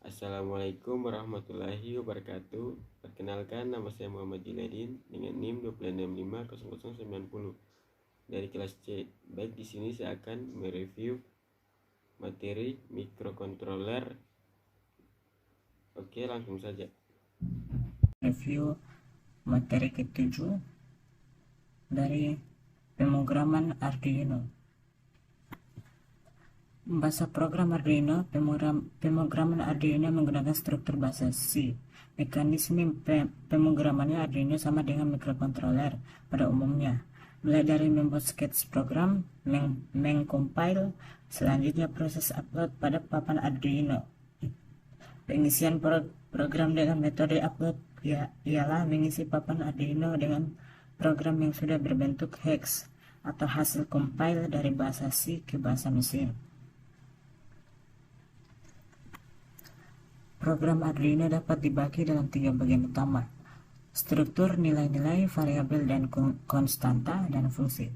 Assalamualaikum warahmatullahi wabarakatuh. Perkenalkan, nama saya Muhammad Junedin dengan NIM 2650090 dari kelas C. Baik, di sini saya akan mereview materi microcontroller. Oke, langsung saja. Review materi ke-7 dari pemrograman Arduino. Bahasa program Arduino, pemrograman Arduino menggunakan struktur bahasa C. Mekanisme pemrogramannya Arduino sama dengan microcontroller pada umumnya. Mulai dari membuat sketch program, mengcompile, selanjutnya proses upload pada papan Arduino. Pengisian program dengan metode upload ialah mengisi papan Arduino dengan program yang sudah berbentuk hex atau hasil compile dari bahasa C ke bahasa mesin. Program Arduino dapat dibagi dalam 3 bagian utama: struktur, nilai-nilai, variabel dan konstanta, dan fungsi.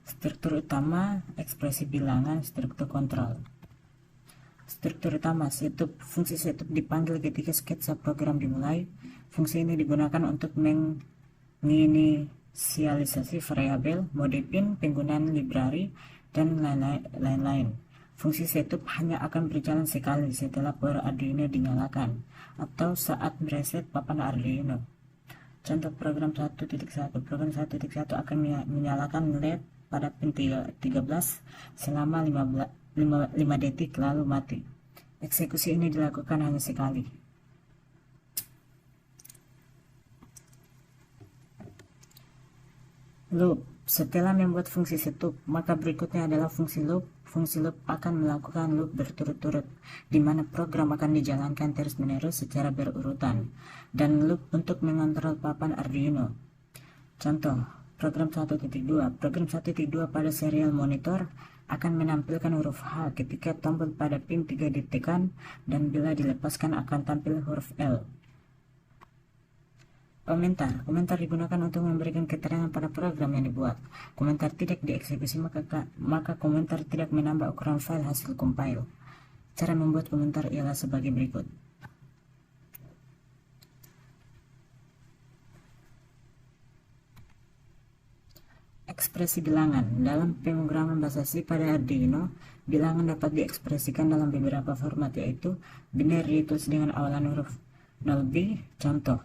Struktur utama, ekspresi bilangan, struktur kontrol. Struktur utama, setup. Fungsi setup dipanggil ketika sketsa program dimulai. Fungsi ini digunakan untuk menginisialisasi variabel, mode pin, penggunaan library, dan lain-lain. Fungsi setup hanya akan berjalan sekali setelah power Arduino dinyalakan atau saat mereset papan Arduino. Contoh program 1.1. Program 1.1 akan menyalakan LED pada pin 13 selama 5 detik lalu mati. Eksekusi ini dilakukan hanya sekali. Loop. Setelah membuat fungsi setup, maka berikutnya adalah fungsi loop. Fungsi loop akan melakukan loop berturut-turut, di mana program akan dijalankan terus-menerus secara berurutan, dan loop untuk mengontrol papan Arduino. Contoh, program 1.2. Program 1.2 pada serial monitor akan menampilkan huruf H ketika tombol pada pin 3 ditekan, dan bila dilepaskan akan tampil huruf L. Komentar digunakan untuk memberikan keterangan pada program yang dibuat. Komentar tidak dieksekusi, maka komentar tidak menambah ukuran file hasil compile. Cara membuat komentar ialah sebagai berikut. Ekspresi bilangan. Dalam pemrograman bahasa C pada Arduino, bilangan dapat diekspresikan dalam beberapa format, yaitu binary ditulis dengan awalan huruf 0b, contoh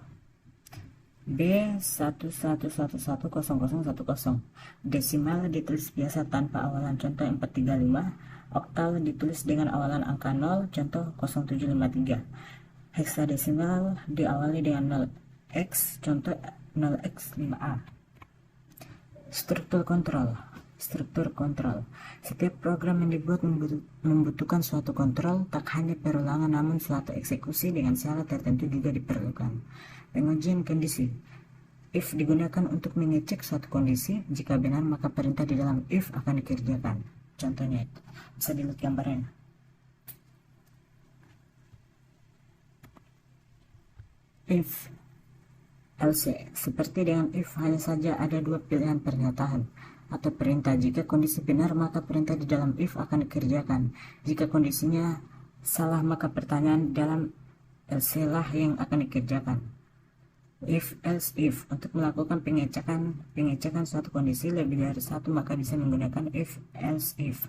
B11110010, desimal ditulis biasa tanpa awalan, contoh 435, oktal ditulis dengan awalan angka 0, contoh 0753, heksadesimal diawali dengan 0x, contoh 0x5a. Struktur kontrol. Setiap program yang dibuat membutuhkan suatu kontrol, tak hanya perulangan namun suatu eksekusi dengan syarat tertentu juga diperlukan. Pengujian kondisi. If digunakan untuk mengecek suatu kondisi. Jika benar, maka perintah di dalam if akan dikerjakan. Contohnya bisa dilihat gambarnya. If, else. Seperti dengan if, hanya saja ada 2 pilihan pernyataan atau perintah. Jika kondisi benar, maka perintah di dalam if akan dikerjakan. Jika kondisinya salah, maka pertanyaan dalam else lah yang akan dikerjakan. If, else, if. Untuk melakukan pengecekan suatu kondisi lebih dari satu, maka bisa menggunakan if, else, if.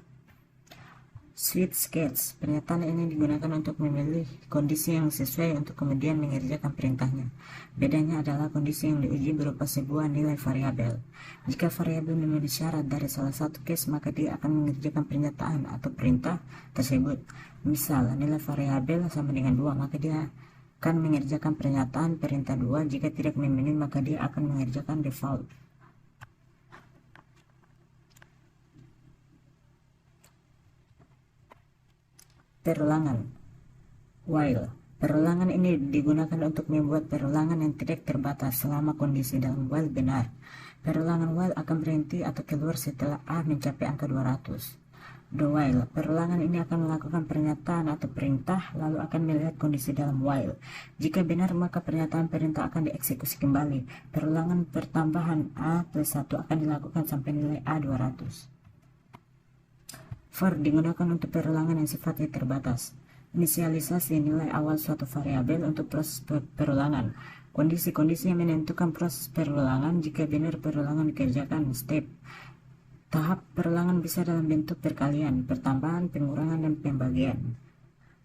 Switch case. Pernyataan ini digunakan untuk memilih kondisi yang sesuai untuk kemudian mengerjakan perintahnya. Bedanya adalah kondisi yang diuji berupa sebuah nilai variabel. Jika variabel memenuhi syarat dari salah satu case, maka dia akan mengerjakan pernyataan atau perintah tersebut. Misal, nilai variabel sama dengan 2, maka dia akan mengerjakan pernyataan perintah 2. Jika tidak memenuhi, maka dia akan mengerjakan default. Perulangan. While. Perulangan ini digunakan untuk membuat perulangan yang tidak terbatas selama kondisi dalam while benar. Perulangan while akan berhenti atau keluar setelah A mencapai angka 200. The while. Perulangan ini akan melakukan pernyataan atau perintah, lalu akan melihat kondisi dalam while. Jika benar, maka pernyataan perintah akan dieksekusi kembali. Perulangan pertambahan A plus 1 akan dilakukan sampai nilai A 200. For digunakan untuk perulangan yang sifatnya terbatas. Inisialisasi nilai awal suatu variabel untuk proses perulangan. Kondisi-kondisi yang menentukan proses perulangan jika benar perulangan dikerjakan. Step. Tahap perulangan bisa dalam bentuk perkalian, pertambahan, pengurangan, dan pembagian.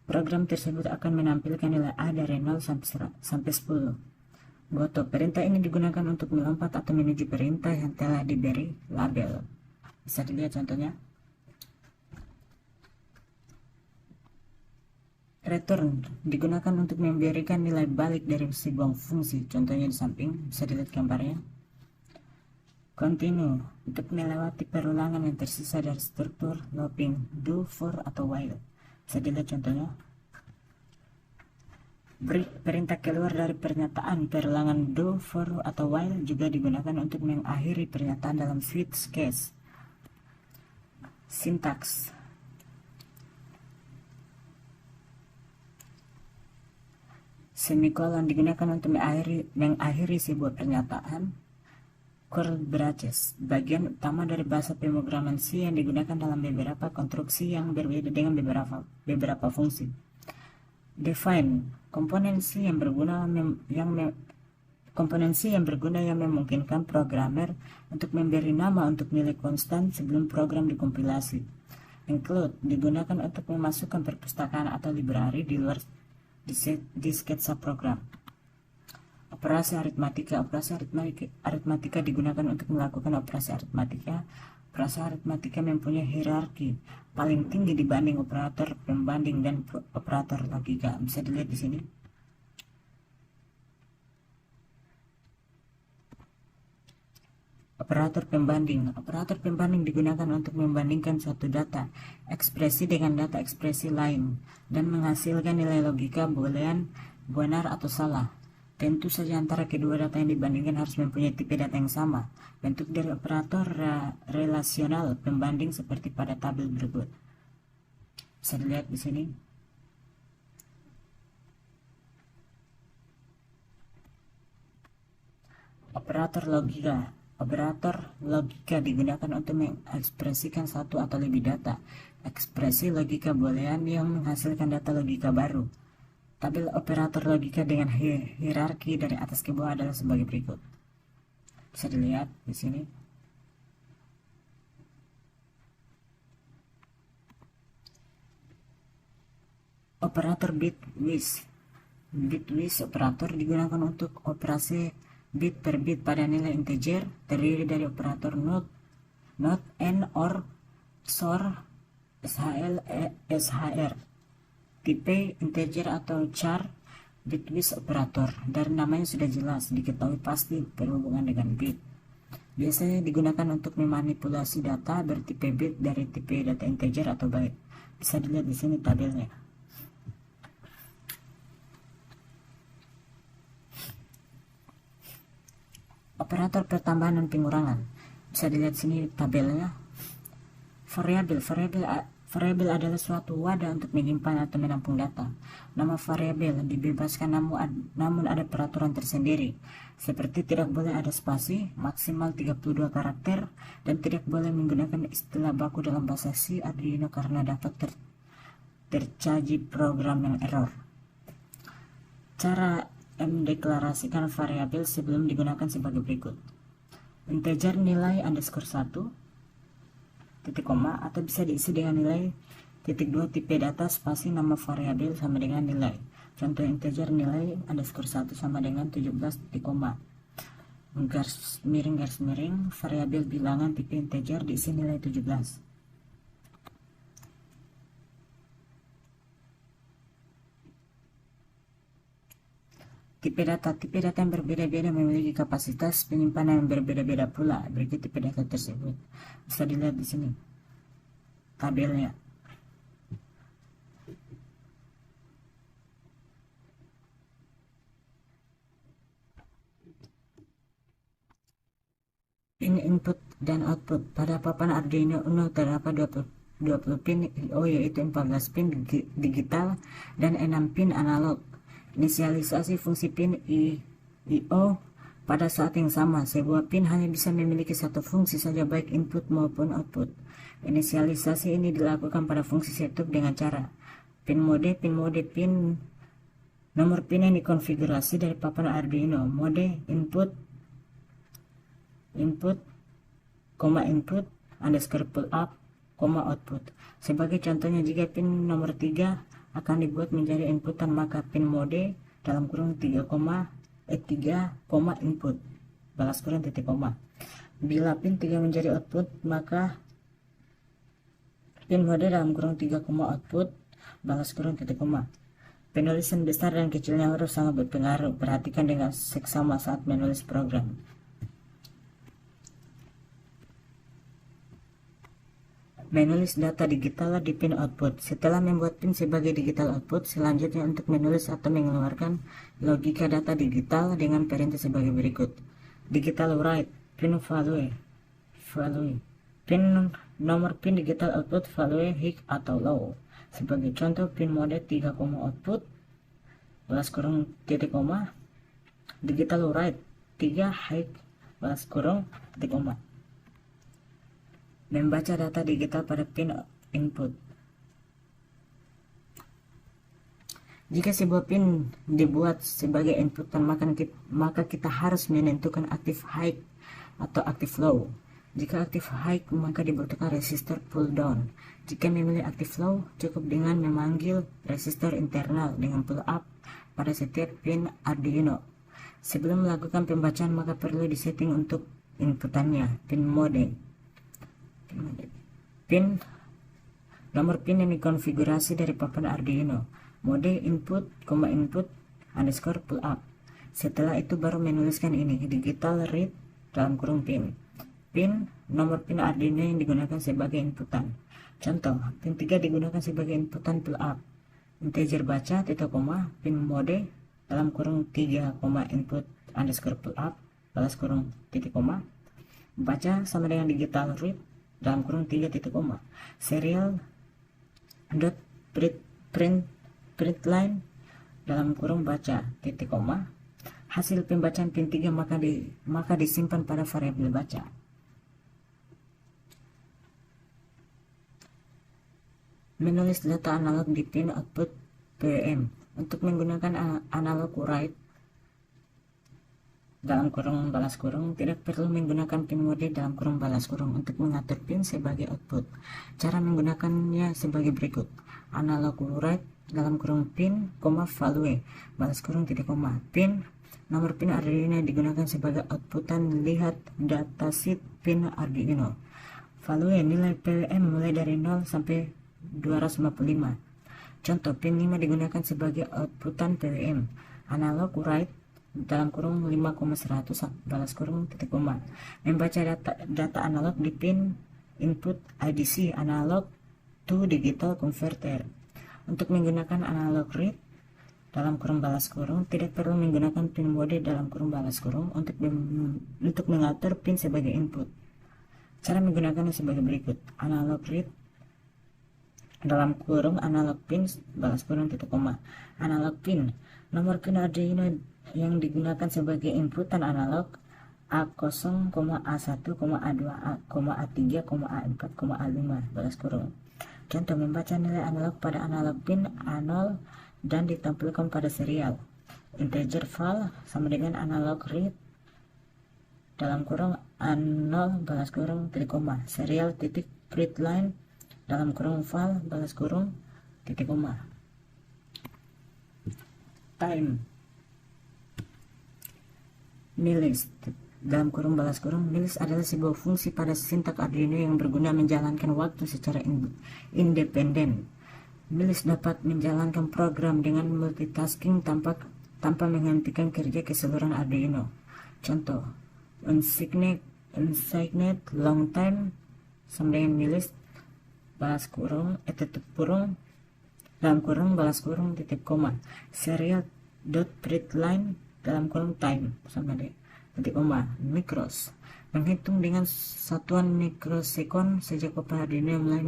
Program tersebut akan menampilkan nilai A dari 0 sampai 10. Goto. Perintah ini digunakan untuk melompat atau menuju perintah yang telah diberi label. Bisa dilihat contohnya. Return digunakan untuk memberikan nilai balik dari sebuah fungsi, contohnya di samping, bisa dilihat gambarnya. Continue untuk melewati perulangan yang tersisa dari struktur looping, do, for, atau while, bisa dilihat contohnya. Break perintah keluar dari pernyataan perulangan do, for, atau while juga digunakan untuk mengakhiri pernyataan dalam switch case. Sintaks. Semikolon digunakan untuk mengakhiri sebuah pernyataan. Curly braces, bagian utama dari bahasa pemrograman C yang digunakan dalam beberapa konstruksi yang berbeda dengan beberapa fungsi. Define, komponen C yang berguna yang memungkinkan programmer untuk memberi nama untuk nilai konstan sebelum program dikompilasi. Include digunakan untuk memasukkan perpustakaan atau library di luar di sketsa program. Operasi aritmatika. Aritmatika digunakan untuk melakukan operasi aritmatika. Operasi aritmatika mempunyai hierarki paling tinggi dibanding operator pembanding dan operator logika. Bisa dilihat di sini. Operator pembanding. Operator pembanding digunakan untuk membandingkan suatu data ekspresi dengan data ekspresi lain dan menghasilkan nilai logika boolean benar atau salah. Tentu saja antara kedua data yang dibandingkan harus mempunyai tipe data yang sama. Bentuk dari operator relasional pembanding seperti pada tabel berikut. Bisa dilihat di sini. Operator logika. Operator logika digunakan untuk mengekspresikan satu atau lebih data. Ekspresi logika boolean yang menghasilkan data logika baru. Tabel operator logika dengan hierarki dari atas ke bawah adalah sebagai berikut. Bisa dilihat di sini. Operator bitwise. Bitwise operator digunakan untuk operasi bit per bit pada nilai integer, terdiri dari operator not, and, or, XOR, SHL, SHR. Tipe integer atau char bitwise operator. Dari namanya sudah jelas, diketahui pasti berhubungan dengan bit. Biasanya digunakan untuk memanipulasi data bertipe bit dari tipe data integer atau byte. Bisa dilihat di sini tabelnya. Operator pertambahan dan pengurangan. Bisa dilihat sini tabelnya. Variabel adalah suatu wadah untuk menyimpan atau menampung data. Nama variabel dibebaskan namun ada peraturan tersendiri, seperti tidak boleh ada spasi, maksimal 32 karakter, dan tidak boleh menggunakan istilah baku dalam bahasa C Arduino karena dapat tercaji program yang error. Cara mendeklarasikan variabel sebelum digunakan sebagai berikut. Integer nilai underscore 1 titik koma atau bisa diisi dengan nilai titik 2 tipe data spasi nama variabel sama dengan nilai. Contoh integer nilai underscore 1 sama dengan 17 titik koma. Garis miring variabel bilangan tipe integer diisi nilai 17. Tipe data yang berbeda-beda memiliki kapasitas penyimpanan yang berbeda-beda pula. Berikut tipe data tersebut. Bisa dilihat di sini tabelnya. Ini input dan output. Pada papan Arduino Uno terdapat 20 pin I/O, yaitu 14 pin digital dan 6 pin analog. Inisialisasi fungsi pin I/O pada saat yang sama. Sebuah pin hanya bisa memiliki satu fungsi saja, baik input maupun output. Inisialisasi ini dilakukan pada fungsi setup dengan cara pin mode nomor pin yang dikonfigurasi dari papan Arduino. Mode input underscore pull up, output. Sebagai contohnya, jika pin nomor 3 akan dibuat menjadi inputan, maka pin mode dalam kurung 3, input balas kurung titik koma. Bila pin 3 menjadi output, maka pin mode dalam kurung 3, output balas kurung titik koma. Penulisan besar dan kecilnya huruf sangat berpengaruh. Perhatikan dengan seksama saat menulis program. Menulis data digital di pin output. Setelah membuat pin sebagai digital output, selanjutnya untuk menulis atau mengeluarkan logika data digital dengan perintah sebagai berikut. Digital write, pin value. Pin nomor pin digital output value high atau low. Sebagai contoh, pin mode 3, output balas kurung titik koma. Digital write 3 high balas kurung titik koma. Membaca data digital pada pin input. Jika sebuah pin dibuat sebagai inputan, maka kita harus menentukan aktif high atau aktif low. Jika aktif high, maka dibutuhkan resistor pull down. Jika memilih aktif low, cukup dengan memanggil resistor internal dengan pull up pada setiap pin Arduino. Sebelum melakukan pembacaan, maka perlu disetting untuk inputannya, pin mode. Pin nomor pin yang dikonfigurasi dari papan Arduino. Mode input underscore pull up. Setelah itu baru menuliskan ini, digital read dalam kurung pin. Pin nomor pin Arduino yang digunakan sebagai inputan. Contoh, pin 3 digunakan sebagai inputan pull up. Integer baca titik koma, pin mode dalam kurung 3, input underscore pull up balas kurung titik koma. Baca sama dengan digital read dalam kurung 3 titik koma. Serial dot print line dalam kurung baca titik koma. Hasil pembacaan pin 3 maka disimpan pada variabel baca. Menulis data analog di pin output PWM. Untuk menggunakan analog write dalam kurung balas kurung, tidak perlu menggunakan pin mode dalam kurung balas kurung untuk mengatur pin sebagai output. Cara menggunakannya sebagai berikut. Analog write dalam kurung pin, value balas kurung titik koma. Pin nomor pin Arduino digunakan sebagai outputan. Lihat datasheet pin Arduino. Value nilai PWM mulai dari 0 sampai 255. Contoh, pin 5 digunakan sebagai outputan PWM. Analog write dalam kurung 5,100 balas kurung titik koma. Membaca data analog di pin input ADC, analog to digital converter. Untuk menggunakan analog read dalam kurung balas kurung, tidak perlu menggunakan pin mode dalam kurung balas kurung untuk mengatur pin sebagai input. Cara menggunakannya sebagai berikut. Analog read dalam kurung analog pin balas kurung titik koma. Analog pin nomor pin Arduino yang digunakan sebagai inputan analog A0, A1, A2, A3, A4, A5 balas kurung. Contoh, membaca nilai analog pada analog pin A0 dan ditampilkan pada serial. Integer val sama dengan analog read dalam kurung A0 balas kurung titik koma. Serial titik print line dalam kurung val balas kurung titik koma. Time milis dalam kurung balas kurung. Milis adalah sebuah fungsi pada sintak Arduino yang berguna menjalankan waktu secara independen. Milis dapat menjalankan program dengan multitasking tanpa menghentikan kerja keseluruhan Arduino. Contoh, unsigned long time sama dengan milis balas kurung tutup kurung dalam kurung balas kurung titik koma. Serial dot print line dalam kurung time sama dengan titik koma. Micros menghitung dengan satuan mikrosekon sejak papan Arduino mulai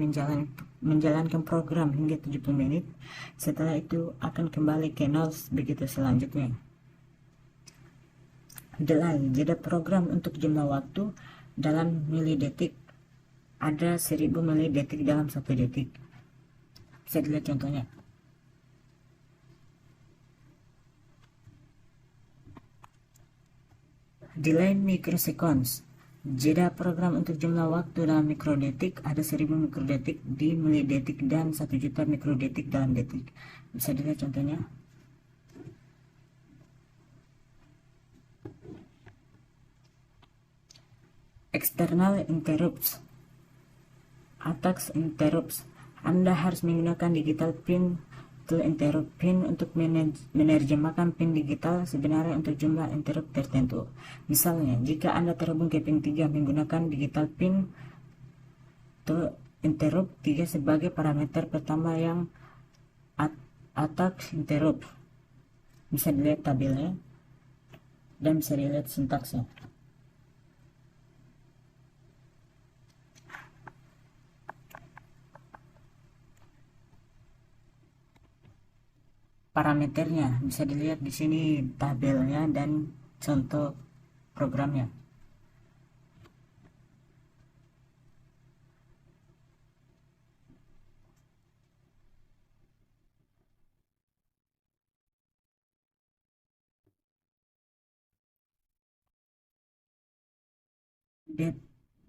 menjalankan program hingga 70 menit. Setelah itu akan kembali ke 0, begitu selanjutnya. Delay jeda program untuk jumlah waktu dalam milidetik. Ada 1000 milidetik dalam 1 detik. Bisa dilihat contohnya. Delay microseconds. Jeda program untuk jumlah waktu dalam mikrodetik ada 1000 mikrodetik di milidetik dan 1 juta mikrodetik dalam detik. Bisa dilihat contohnya. External interrupts. Attacks interrupts. Anda harus menggunakan digital pin to interrupt pin untuk menerjemahkan pin digital sebenarnya untuk jumlah interrupt tertentu. Misalnya, jika Anda terhubung ke pin 3 menggunakan digital pin to interrupt 3 sebagai parameter pertama yang attack interrupt. Bisa dilihat tabelnya dan bisa dilihat sintaksnya. Parameternya bisa dilihat di sini tabelnya dan contoh programnya.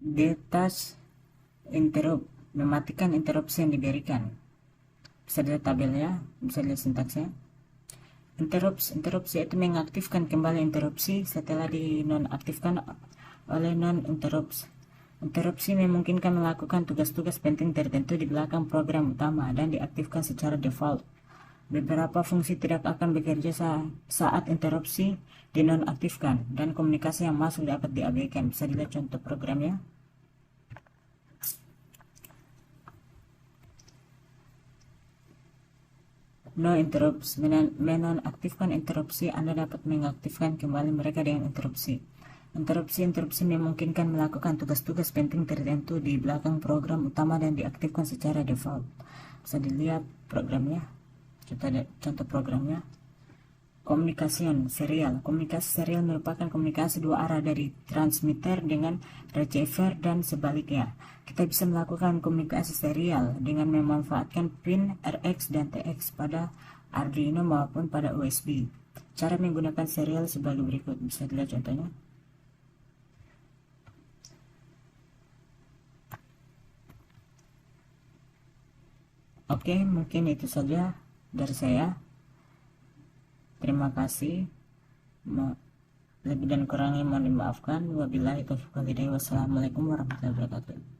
Detach interrupt, mematikan interupsi yang diberikan. Bisa dilihat tabelnya, bisa dilihat sintaksnya. Interupsi itu mengaktifkan kembali interupsi setelah dinonaktifkan oleh non-interrupts. Interupsi memungkinkan melakukan tugas-tugas penting tertentu di belakang program utama dan diaktifkan secara default. Beberapa fungsi tidak akan bekerja saat interupsi dinonaktifkan dan komunikasi yang masuk dapat diabaikan. Bisa dilihat contoh programnya. No interrupts, menonaktifkan interupsi. Anda dapat mengaktifkan kembali mereka dengan interupsi. Interupsi memungkinkan melakukan tugas-tugas penting tertentu di belakang program utama dan diaktifkan secara default. Bisa dilihat programnya, contoh programnya. Komunikasi serial merupakan komunikasi dua arah dari transmitter dengan receiver dan sebaliknya. Kita bisa melakukan komunikasi serial dengan memanfaatkan pin RX dan TX pada Arduino maupun pada USB. Cara menggunakan serial sebagai berikut, bisa dilihat contohnya. Oke, mungkin itu saja dari saya. Terima kasih. Lebih dan kurangnya mohon dimaafkan. Wabillahi taufiq wal hidayah. Wassalamualaikum warahmatullahi wabarakatuh.